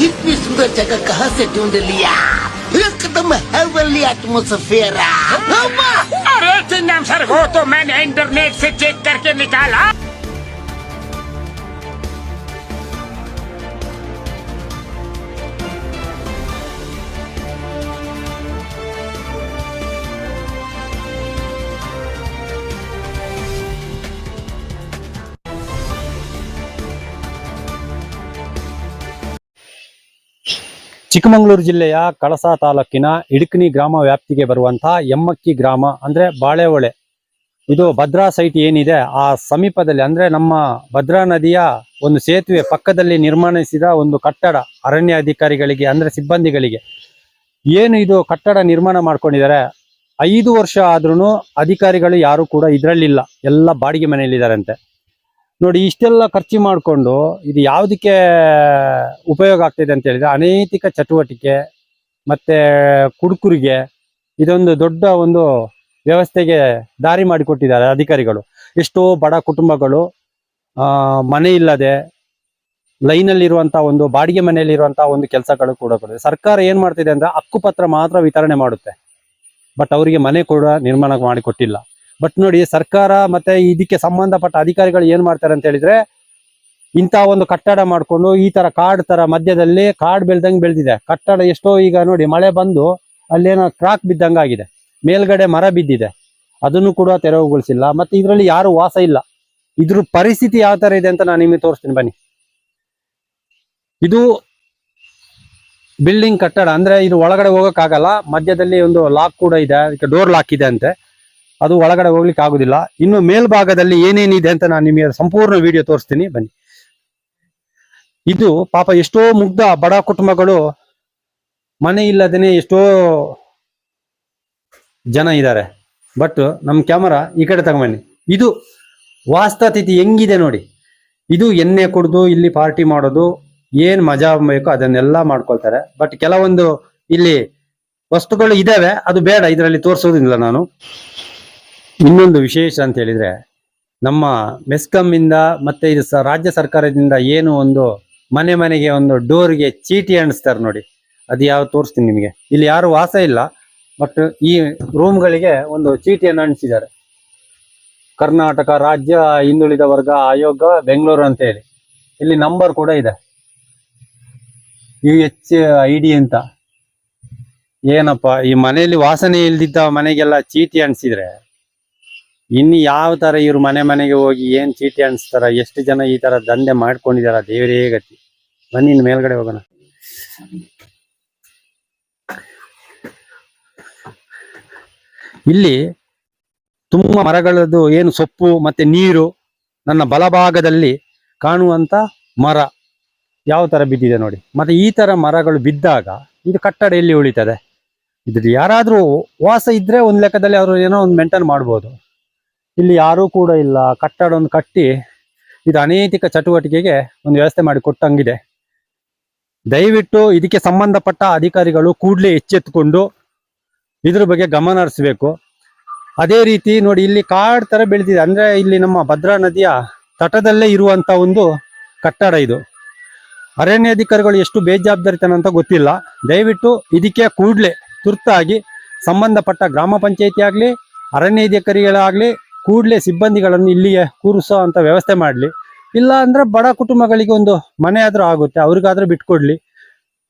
इतनी सुंदर जगह कहाँ से ढूंढ लिया? एकदम हेवनली एटमॉस्फेयर। अरे चिन्नम सर, वो तो मैंने इंटरनेट से चेक करके निकाला। ಚಿಕ್ಕಮಗಳೂರು ಜಿಲ್ಲೆಯ ಕಳಸ ತಾಲೂಕಿನ ಇಡಕನಿ ಗ್ರಾಮ ವ್ಯಾಪ್ತಿಗೆ ಬರುವಂತಹ ಎಮ್ಮಕ್ಕಿ ಗ್ರಾಮ ಅಂದ್ರೆ ಬಾಳೆಹೊಳೆ, ಇದು ಭದ್ರಾ ಸೈಟ್ ಏನಿದೆ ಆ ಸಮೀಪದಲ್ಲಿ ಅಂದ್ರೆ ನಮ್ಮ ಭದ್ರಾ ನದಿಯ ಒಂದು ಸೇತುವೆ ಪಕ್ಕದಲ್ಲಿ ನಿರ್ಮಾಣಿಸಿದ ಒಂದು ಕಟ್ಟಡ ಅರಣ್ಯ ಅಧಿಕಾರಿಗಳಿಗೆ ಅಂದ್ರೆ ಸಿಬ್ಬಂದಿಗಳಿಗೆ ಏನು ಇದು ಕಟ್ಟಡ ನಿರ್ಮಾಣ ಮಾಡ್ಕೊಂಡಿದ್ದಾರೆ. 5 ವರ್ಷ ಆದ್ರೂ ಅಧಿಕಾರಿಗಳು ಯಾರು ಕೂಡ ಇದರಲ್ಲಿಲ್ಲ, ಎಲ್ಲ ಬಾಡಿಗೆ ಮನೆಯಲ್ಲಿದ್ದಾರಂತೆ. ನೋಡಿ, ಇಷ್ಟೆಲ್ಲ ಖರ್ಚು ಮಾಡಿಕೊಂಡು ಇದು ಯಾವುದಕ್ಕೆ ಉಪಯೋಗ ಆಗ್ತಿದೆ ಅಂತ ಹೇಳಿದ್ರೆ ಅನೈತಿಕ ಚಟುವಟಿಕೆ ಮತ್ತೆ ಕುಡುಕರಿಗೆ ಇದೊಂದು ದೊಡ್ಡ ಒಂದು ವ್ಯವಸ್ಥೆಗೆ ದಾರಿ ಮಾಡಿಕೊಟ್ಟಿದ್ದಾರೆ ಅಧಿಕಾರಿಗಳು. ಎಷ್ಟೋ ಬಡ ಕುಟುಂಬಗಳು ಮನೆ ಇಲ್ಲದೆ ಲೈನಲ್ಲಿರುವಂತಹ ಒಂದು ಬಾಡಿಗೆ ಮನೆಯಲ್ಲಿರುವಂತಹ ಒಂದು ಕೆಲಸಗಳು ಕೂಡ ಕೊಡುತ್ತೆ. ಸರ್ಕಾರ ಏನ್ ಮಾಡ್ತಿದೆ ಅಂದ್ರೆ ಹಕ್ಕುಪತ್ರ ಮಾತ್ರ ವಿತರಣೆ ಮಾಡುತ್ತೆ, ಬಟ್ ಅವರಿಗೆ ಮನೆ ಕೂಡ ನಿರ್ಮಾಣ ಮಾಡಿಕೊಟ್ಟಿಲ್ಲ. ಬಟ್ ನೋಡಿ, ಸರ್ಕಾರ ಮತ್ತೆ ಇದಕ್ಕೆ ಸಂಬಂಧಪಟ್ಟ ಅಧಿಕಾರಿಗಳು ಏನ್ ಮಾಡ್ತಾರೆ ಅಂತ ಹೇಳಿದ್ರೆ ಇಂಥ ಒಂದು ಕಟ್ಟಡ ಮಾಡ್ಕೊಂಡು ಈ ತರ ಕಾಡ್ ತರ ಮಧ್ಯದಲ್ಲಿ ಕಾಡ್ ಬೆಳ್ದಂಗೆ ಬೆಳೆದಿದೆ ಕಟ್ಟಡ. ಎಷ್ಟೋ ಈಗ ನೋಡಿ ಮಳೆ ಬಂದು ಅಲ್ಲೇನೋ ಕ್ರಾಕ್ ಬಿದ್ದಂಗೆ ಆಗಿದೆ, ಮೇಲ್ಗಡೆ ಮರ ಬಿದ್ದಿದೆ, ಅದನ್ನು ಕೂಡ ತೆರವುಗೊಳಿಸಿಲ್ಲ. ಮತ್ತೆ ಇದರಲ್ಲಿ ಯಾರು ವಾಸ ಇಲ್ಲ. ಇದ್ರ ಪರಿಸ್ಥಿತಿ ಯಾವ ತರ ಇದೆ ಅಂತ ನಾನು ನಿಮಗೆ ತೋರಿಸ್ತೀನಿ ಬನ್ನಿ. ಇದು ಬಿಲ್ಡಿಂಗ್ ಕಟ್ಟಡ ಅಂದ್ರೆ ಇದು ಒಳಗಡೆ ಹೋಗಕ್ಕಾಗಲ್ಲ, ಮಧ್ಯದಲ್ಲಿ ಒಂದು ಲಾಕ್ ಕೂಡ ಇದೆ, ಅದಕ್ಕೆ ಡೋರ್ ಲಾಕ್ ಇದೆ ಅಂತೆ, ಅದು ಒಳಗಡೆ ಹೋಗ್ಲಿಕ್ಕೆ ಆಗುದಿಲ್ಲ. ಇನ್ನು ಮೇಲ್ಭಾಗದಲ್ಲಿ ಏನೇನಿದೆ ಅಂತ ನಾನು ನಿಮಗೆ ಸಂಪೂರ್ಣ ವಿಡಿಯೋ ತೋರಿಸ್ತೀನಿ ಬನ್ನಿ. ಇದು ಪಾಪ ಎಷ್ಟೋ ಮುಗ್ಧ ಬಡ ಕುಟುಂಬಗಳು ಮನೆ ಇಲ್ಲದೇನೆ ಎಷ್ಟೋ ಜನ ಇದ್ದಾರೆ. ಬಟ್ ನಮ್ಮ ಕ್ಯಾಮರಾ ಈ ಕಡೆ ತಗೊಂಬನ್ನಿ. ಇದು ವಾಸ್ತವಿತಿ ಹೆಂಗಿದೆ ನೋಡಿ. ಇದು ಎಣ್ಣೆ ಕುಡಿದು ಇಲ್ಲಿ ಪಾರ್ಟಿ ಮಾಡೋದು, ಏನ್ ಮಜಾ ಬೇಕು ಅದನ್ನೆಲ್ಲ ಮಾಡ್ಕೊಳ್ತಾರೆ. ಬಟ್ ಕೆಲವೊಂದು ಇಲ್ಲಿ ವಸ್ತುಗಳು ಇದಾವೆ, ಅದು ಬೇಡ, ಇದರಲ್ಲಿ ತೋರಿಸೋದಿಲ್ಲ ನಾನು. ಇನ್ನೊಂದು ವಿಶೇಷ ಅಂತ ಹೇಳಿದ್ರೆ ನಮ್ಮ ಮೆಸ್ಕಾಂ ಇಂದ ಮತ್ತೆ ಇದು ರಾಜ್ಯ ಸರ್ಕಾರದಿಂದ ಏನು ಒಂದು ಮನೆ ಮನೆಗೆ ಒಂದು ಡೋರ್ಗೆ ಚೀಟಿ ಅಂಟಿಸ್ತಾರೆ ನೋಡಿ, ಅದು ಯಾವ ತೋರಿಸ್ತೀನಿ ನಿಮಗೆ. ಇಲ್ಲಿ ಯಾರು ವಾಸ ಇಲ್ಲ, ಬಟ್ ಈ ರೂಮ್ಗಳಿಗೆ ಒಂದು ಚೀಟಿಯನ್ನು ಅಂಟಿಸಿದ್ದಾರೆ. ಕರ್ನಾಟಕ ರಾಜ್ಯ ಹಿಂದುಳಿದ ವರ್ಗ ಆಯೋಗ ಬೆಂಗಳೂರು ಅಂತ ಹೇಳಿ ಇಲ್ಲಿ ನಂಬರ್ ಕೂಡ ಇದೆ, UHID ಅಂತ. ಏನಪ್ಪ, ಈ ಮನೆಯಲ್ಲಿ ವಾಸನೆ ಇಲ್ದಿದ್ದ ಮನೆಗೆಲ್ಲ ಚೀಟಿ ಅಂಟಿಸಿದ್ರೆ ಇನ್ನು ಯಾವ ತರ ಇವ್ರು ಮನೆ ಮನೆಗೆ ಹೋಗಿ ಏನ್ ಚೀಟಿ ಅನ್ಸ್ತಾರ, ಎಷ್ಟು ಜನ ಈ ತರ ದಂಧೆ ಮಾಡ್ಕೊಂಡಿದಾರ, ದೇವರೇ ಗತಿ. ಬನ್ನಿ ಇನ್ನು ಮೇಲ್ಗಡೆ ಹೋಗೋಣ. ಇಲ್ಲಿ ತುಂಬಾ ಮರಗಳದ್ದು ಏನು ಸೊಪ್ಪು ಮತ್ತೆ ನೀರು ನನ್ನ ಬಲಭಾಗದಲ್ಲಿ ಕಾಣುವಂತ ಮರ ಯಾವ ತರ ಬಿದ್ದಿದೆ ನೋಡಿ. ಮತ್ತೆ ಈ ತರ ಮರಗಳು ಬಿದ್ದಾಗ ಇದು ಕಟ್ಟಡ ಎಲ್ಲಿ ಉಳಿತದೆ? ಇದ್ರ ಯಾರಾದ್ರೂ ವಾಸ ಇದ್ರೆ ಒಂದ್ ಲೆಕ್ಕದಲ್ಲಿ ಅವರು ಏನೋ ಒಂದು ಮೇಂಟೈನ್ ಮಾಡ್ಬೋದು. ಇಲ್ಲಿ ಯಾರೂ ಕೂಡ ಇಲ್ಲ. ಕಟ್ಟಡ ಒಂದು ಕಟ್ಟಿ ಇದು ಅನೈತಿಕ ಚಟುವಟಿಕೆಗೆ ಒಂದು ವ್ಯವಸ್ಥೆ ಮಾಡಿ ಕೊಟ್ಟಂಗಿದೆ. ದಯವಿಟ್ಟು ಇದಕ್ಕೆ ಸಂಬಂಧಪಟ್ಟ ಅಧಿಕಾರಿಗಳು ಕೂಡಲೇ ಎಚ್ಚೆತ್ತುಕೊಂಡು ಇದ್ರ ಬಗ್ಗೆ ಗಮನ ಹರಿಸಬೇಕು. ಅದೇ ರೀತಿ ನೋಡಿ, ಇಲ್ಲಿ ಕಾಡ್ ತರ ಬೆಳೆದಿದೆ, ಅಂದ್ರೆ ಇಲ್ಲಿ ನಮ್ಮ ಭದ್ರಾ ನದಿಯ ತಟದಲ್ಲೇ ಇರುವಂತ ಒಂದು ಕಟ್ಟಡ ಇದು. ಅರಣ್ಯ ಅಧಿಕಾರಿಗಳು ಎಷ್ಟು ಬೇಜವಾಬ್ದಾರಿತನ ಅಂತ ಗೊತ್ತಿಲ್ಲ. ದಯವಿಟ್ಟು ಇದಕ್ಕೆ ಕೂಡಲೇ ತುರ್ತಾಗಿ ಸಂಬಂಧಪಟ್ಟ ಗ್ರಾಮ ಪಂಚಾಯತಿ ಆಗ್ಲಿ ಅರಣ್ಯ ಅಧಿಕಾರಿಗಳಾಗ್ಲಿ ಕೂಡಲೇ ಸಿಬ್ಬಂದಿಗಳನ್ನು ಇಲ್ಲಿಗೆ ಕೂರಿಸೋ ಅಂತ ವ್ಯವಸ್ಥೆ ಮಾಡಲಿ. ಇಲ್ಲ ಅಂದ್ರೆ ಬಡ ಕುಟುಂಬಗಳಿಗೆ ಒಂದು ಮನೆ ಆದ್ರೂ ಆಗುತ್ತೆ, ಅವ್ರಿಗಾದ್ರೂ ಬಿಟ್ಕೊಡ್ಲಿ.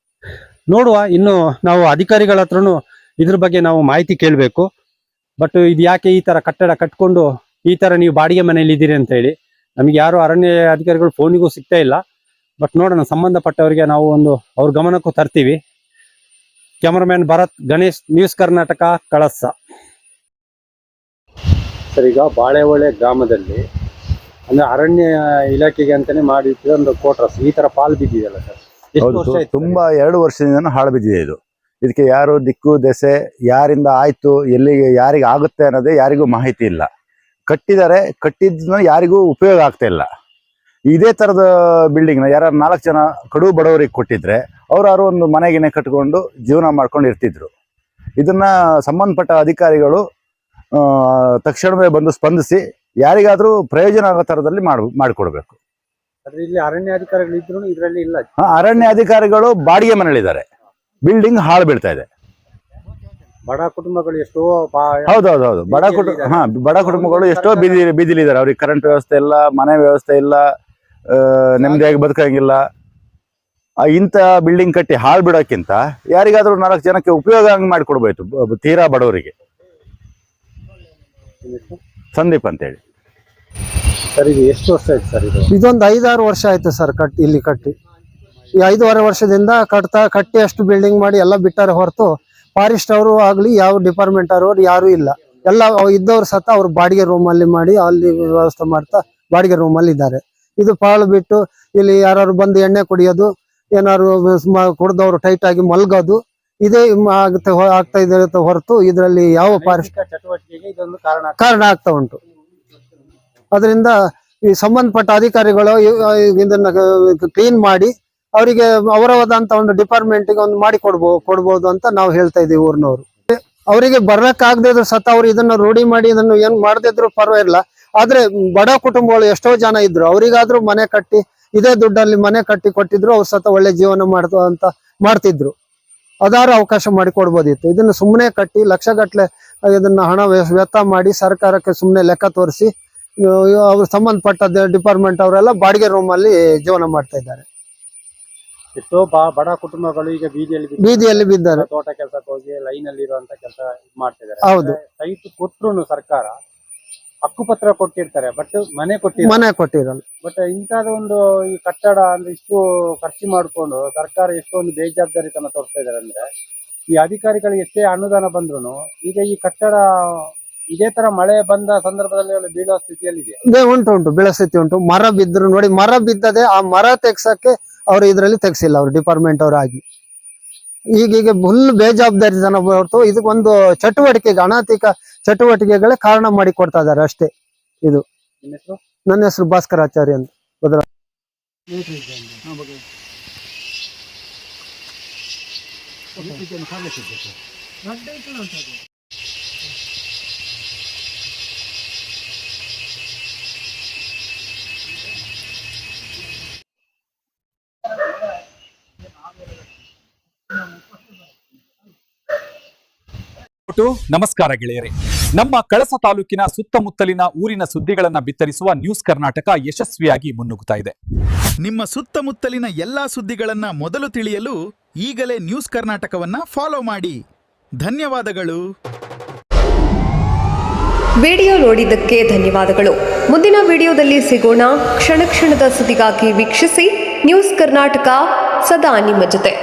ನೋಡುವ, ಇನ್ನು ನಾವು ಅಧಿಕಾರಿಗಳ ಹತ್ರನು ಇದ್ರ ಬಗ್ಗೆ ನಾವು ಮಾಹಿತಿ ಕೇಳಬೇಕು. ಬಟ್ ಇದು ಯಾಕೆ ಈ ತರ ಕಟ್ಟಡ ಕಟ್ಕೊಂಡು ಈ ತರ ನೀವು ಬಾಡಿಗೆ ಮನೆಯಲ್ಲಿ ಇದ್ದೀರಿ ಅಂತ ಹೇಳಿ ನಮಗೆ ಯಾರು ಅರಣ್ಯ ಅಧಿಕಾರಿಗಳು ಫೋನಿಗೂ ಸಿಗ್ತಾ ಇಲ್ಲ. ಬಟ್ ನೋಡೋಣ, ಸಂಬಂಧಪಟ್ಟವರಿಗೆ ನಾವು ಒಂದು ಅವ್ರ ಗಮನಕ್ಕೂ ತರ್ತೀವಿ. ಕ್ಯಾಮರಾಮ್ಯಾನ್ ಭರತ್, ಗಣೇಶ್, ನ್ಯೂಸ್ ಕರ್ನಾಟಕ, ಕಳಸ. ಸರ್, ಈಗ ಬಾಳೆಹೊಳೆ ಗ್ರಾಮದಲ್ಲಿ ಅಂದ್ರೆ ಅರಣ್ಯ ಇಲಾಖೆಗೆ ಅಂತಾನೆ ಮಾಡಿ ಒಂದು ಕೋಟ್ರಸ್ ಈ ತರ ಪಾಲ್ ಬಿದ್ದಿದೆಯಲ್ಲ ಸರ್, ಎಷ್ಟು ವರ್ಷ ಆಯ್ತು? ತುಂಬಾ 2 ವರ್ಷದಿಂದ ಹಾಳು ಬಿದ್ದಿದೆ ಇದು. ಇದಕ್ಕೆ ಯಾರು ದಿಕ್ಕು ದೆಸೆ, ಯಾರಿಂದ ಆಯ್ತು, ಎಲ್ಲಿಗೆ ಯಾರಿಗೆ ಆಗುತ್ತೆ ಅನ್ನೋದೇ ಯಾರಿಗೂ ಮಾಹಿತಿ ಇಲ್ಲ. ಕಟ್ಟಿದ್ದಾರೆ, ಕಟ್ಟಿದ್ನ ಯಾರಿಗೂ ಉಪಯೋಗ ಆಗ್ತಾ ಇಲ್ಲ. ಇದೇ ತರದ ಬಿಲ್ಡಿಂಗ್ನ ಯಾರು 4 ಜನ ಕಡು ಬಡವರಿಗೆ ಕೊಟ್ಟಿದ್ರೆ ಅವ್ರು ಒಂದು ಮನೆಗಿನೇ ಕಟ್ಕೊಂಡು ಜೀವನ ಮಾಡ್ಕೊಂಡು ಇರ್ತಿದ್ರು. ಇದನ್ನ ಸಂಬಂಧಪಟ್ಟ ಅಧಿಕಾರಿಗಳು ತಕ್ಷಣವೇ ಬಂದು ಸ್ಪಂದಿಸಿ ಯಾರಿಗಾದ್ರೂ ಪ್ರಯೋಜನ ಆಗೋ ತರದಲ್ಲಿ ಮಾಡಿಕೊಡ್ಬೇಕು. ಆದ್ರೆ ಇಲ್ಲಿ ಅರಣ್ಯಾಧಿಕಾರಿಗಳು ಇದ್ರು ಇದರಲ್ಲಿ ಇಲ್ಲ. ಅರಣ್ಯ ಅಧಿಕಾರಿಗಳು ಬಾಡಿಗೆ ಮನೆಯಲ್ಲಿದ್ದಾರೆ, ಬಿಲ್ಡಿಂಗ್ ಹಾಳು ಬೀಳ್ತಾ ಇದೆ. ಬಡ ಕುಟುಂಬಗಳು ಎಷ್ಟೋ ಹೌದೌದು, ಬಡ ಕುಟುಂಬಗಳು ಎಷ್ಟೋ ಬೀದಿಲಿದ್ದಾರೆ. ಅವ್ರಿಗೆ ಕರೆಂಟ್ ವ್ಯವಸ್ಥೆ ಇಲ್ಲ, ಮನೆ ವ್ಯವಸ್ಥೆ ಇಲ್ಲ, ನೆಮ್ಮದಿಯಾಗಿ ಬದುಕಂಗಿಲ್ಲ. ಇಂಥ ಬಿಲ್ಡಿಂಗ್ ಕಟ್ಟಿ ಹಾಳು ಬಿಡೋಕ್ಕಿಂತ ಯಾರಿಗಾದ್ರೂ 4 ಜನಕ್ಕೆ ಉಪಯೋಗ ಹಂಗೆ ಮಾಡಿಕೊಡ್ಬೇಕು, ತೀರಾ ಬಡವರಿಗೆ. ಸಂದೀಪ್ ಅಂತೇಳಿ. ಸರ್ ಇದು ಎಷ್ಟು ವರ್ಷ ಆಯ್ತು ಸರ್? ಇದೊಂದು 5-6 ವರ್ಷ ಆಯ್ತು ಸರ್ ಇಲ್ಲಿ ಕಟ್ಟಿ. ಈ 5.5 ವರ್ಷದಿಂದ ಕಟ್ಟಿ ಅಷ್ಟು ಬಿಲ್ಡಿಂಗ್ ಮಾಡಿ ಎಲ್ಲ ಬಿಟ್ಟಾರೆ ಹೊರತು ಫಾರೆಸ್ಟ್ ಅವರು ಆಗ್ಲಿ ಯಾವ ಡಿಪಾರ್ಟ್ಮೆಂಟ್ ಅವರು ಯಾರು ಇಲ್ಲ. ಎಲ್ಲ ಇದ್ದವ್ರು ಸತ ಅವ್ರು ಬಾಡಿಗೆ ರೂಮಲ್ಲಿ ಮಾಡಿ ಅಲ್ಲಿ ವ್ಯವಸ್ಥೆ ಮಾಡ್ತಾ ಬಾಡಿಗೆ ರೂಮಲ್ಲಿ ಇದ್ದಾರೆ. ಇದು ಪಾಳು ಬಿಟ್ಟು ಇಲ್ಲಿ ಯಾರು ಬಂದು ಎಣ್ಣೆ ಕುಡಿಯೋದು, ಏನಾದ್ರು ಕುಡ್ದವ್ರು ಟೈಟ್ ಆಗಿ ಮಲ್ಗೋದು, ಇದೇ ಆಗ್ತಾ ಇದೆ ಹೊರತು ಇದರಲ್ಲಿ ಯಾವ ಫಾರೆಸ್ಟ್ ಚಟುವಟಿಕೆಗೆ ಇದೊಂದು ಕಾರಣ ಆಗ್ತಾ ಉಂಟು. ಅದರಿಂದ ಈ ಸಂಬಂಧಪಟ್ಟ ಅಧಿಕಾರಿಗಳು ಇದನ್ನ ಕ್ಲೀನ್ ಮಾಡಿ ಅವರಿಗೆ ಅವರವಾದಂತ ಒಂದು ಡಿಪಾರ್ಟ್ಮೆಂಟ್ಗೆ ಒಂದು ಮಾಡಿ ಕೊಡ್ಬೋದು ಅಂತ ನಾವು ಹೇಳ್ತಾ ಇದೀವಿ ಊರಿನವರು. ಅವರಿಗೆ ಬರ್ಲಕ್ಕಾಗದೇ ಇದ್ರು ಸತ ಅವ್ರು ಇದನ್ನ ರೂಢಿ ಮಾಡಿ ಇದನ್ನು ಏನ್ ಮಾಡದಿದ್ರು ಪರವಾಗಿಲ್ಲ. ಆದ್ರೆ ಬಡ ಕುಟುಂಬಗಳು ಎಷ್ಟೋ ಜನ ಇದ್ರು, ಅವರಿಗಾದ್ರೂ ಮನೆ ಕಟ್ಟಿ ಇದೇ ದುಡ್ಡಲ್ಲಿ ಮನೆ ಕಟ್ಟಿ ಕೊಟ್ಟಿದ್ರು ಅವ್ರು ಸತ ಒಳ್ಳೆ ಜೀವನ ಮಾಡ್ತಿದ್ರು. ಅದಾರು ಅವಕಾಶ ಮಾಡಿ ಕೊಡ್ಬೋದಿತ್ತು. ಇದನ್ನ ಸುಮ್ಮನೆ ಕಟ್ಟಿ ಲಕ್ಷಗಟ್ಲೆ ಇದನ್ನ ಹಣ ವ್ಯರ್ಥ ಮಾಡಿ ಸರ್ಕಾರಕ್ಕೆ ಸುಮ್ಮನೆ ಲೆಕ್ಕ ತೋರಿಸಿ ಅವ್ರು ಸಂಬಂಧಪಟ್ಟ ಡಿಪಾರ್ಟ್ಮೆಂಟ್ ಅವರೆಲ್ಲ ಬಾಡಿಗೆ ರೂಮ್ ಅಲ್ಲಿ ಜೀವನ ಮಾಡ್ತಾ ಇದ್ದಾರೆ. ಎಷ್ಟೋ ಬಡ ಕುಟುಂಬಗಳು ಈಗ ಬೀದಿಯಲ್ಲಿ ಬಿದ್ದಾರೆ. ತೋಟ ಕೆಲಸಕ್ಕೆ ಹೋಗಿ ಲೈನ್ ಅಲ್ಲಿ ಇರುವಂತ ಕೆಲಸ ಮಾಡ್ತಿದ್ದಾರೆ. ಹೌದು, ಸೈಟ್ ಕೊಟ್ರು ಸರ್ಕಾರ ಹಕ್ಕುಪತ್ರ ಕೊಟ್ಟಿರ್ತಾರೆ, ಬಟ್ ಮನೆ ಕೊಟ್ಟಿರಲ್ಲ. ಬಟ್ ಇಂಥದ ಒಂದು ಈ ಕಟ್ಟಡ ಅಂದ್ರೆ ಇಷ್ಟು ಖರ್ಚು ಮಾಡಿಕೊಂಡು ಸರ್ಕಾರ ಎಷ್ಟೊಂದು ಬೇಜವಾಬ್ದಾರಿತನ ತೋರಿಸ್ತಾ ಇದಾರೆ. ಅಂದ್ರೆ ಈ ಅಧಿಕಾರಿಗಳಿಗೆ ಎಷ್ಟೇ ಅನುದಾನ ಬಂದ್ರು ಈಗ ಈ ಕಟ್ಟಡ ಇದೇ ತರ ಮಳೆ ಬಂದ ಸಂದರ್ಭದಲ್ಲಿ ಬೀಳೋ ಸ್ಥಿತಿಯಲ್ಲಿ ಇದೆ. ಉಂಟು ಬೀಳೋ ಸ್ಥಿತಿ ಉಂಟು. ಮರ ಬಿದ್ರು ನೋಡಿ, ಮರ ಬಿದ್ದದೆ ಆ ಮರ ತೆಗ್ಸಕ್ಕೆ ಅವ್ರು ಇದ್ರಲ್ಲಿ ತೆಗ್ಸಿಲ್ಲ, ಅವ್ರು ಡಿಪಾರ್ಟ್ಮೆಂಟ್ ಅವರಾಗಿ. ಈಗ ಫುಲ್ ಬೇಜವಾಬ್ದಾರಿತನ ಹೊರತು ಇದಕ್ಕೊಂದು ಚಟುವಟಿಕೆಗೆ ಅನೈತಿಕ ಚಟುವಟಿಕೆಗಳೇ ಕಾರಣ ಮಾಡಿ ಕೊಡ್ತಾ ಇದಾರೆ ಅಷ್ಟೇ. ಇದು ನನ್ನ ಹೆಸರು ಭಾಸ್ಕರಾಚಾರ್ಯ ಅಂತ ಭದ್ರಾ. ನಮಸ್ಕಾರ ಗೆಳೆಯರೇ. ನಮ್ಮ ಕಳಸ ತಾಲೂಕಿನ ಸುತ್ತಮುತ್ತಲಿನ ಊರಿನ ಸುದ್ದಿಗಳನ್ನ ಬಿತ್ತರಿಸುವ ನ್ಯೂಸ್ ಕರ್ನಾಟಕ ಯಶಸ್ವಿಯಾಗಿ ಮುನ್ನುಗ್ಗುತ್ತಾ ಇದೆ. ನಿಮ್ಮ ಸುತ್ತಮುತ್ತಲಿನ ಎಲ್ಲಾ ಸುದ್ದಿಗಳನ್ನ ಮೊದಲು ತಿಳಿಯಲು ಈಗಲೇ ನ್ಯೂಸ್ ಕರ್ನಾಟಕವನ್ನ ಫಾಲೋ ಮಾಡಿ. ಧನ್ಯವಾದಗಳು. ವಿಡಿಯೋ ನೋಡಿದ್ದಕ್ಕೆ ಧನ್ಯವಾದಗಳು. ಮುಂದಿನ ವಿಡಿಯೋದಲ್ಲಿ ಸಿಗೋಣ. ಕ್ಷಣ ಕ್ಷಣದ ಸುದ್ದಿಗಾಗಿ ವೀಕ್ಷಿಸಿ ನ್ಯೂಸ್ ಕರ್ನಾಟಕ, ಸದಾ ನಿಮ್ಮ ಜೊತೆ.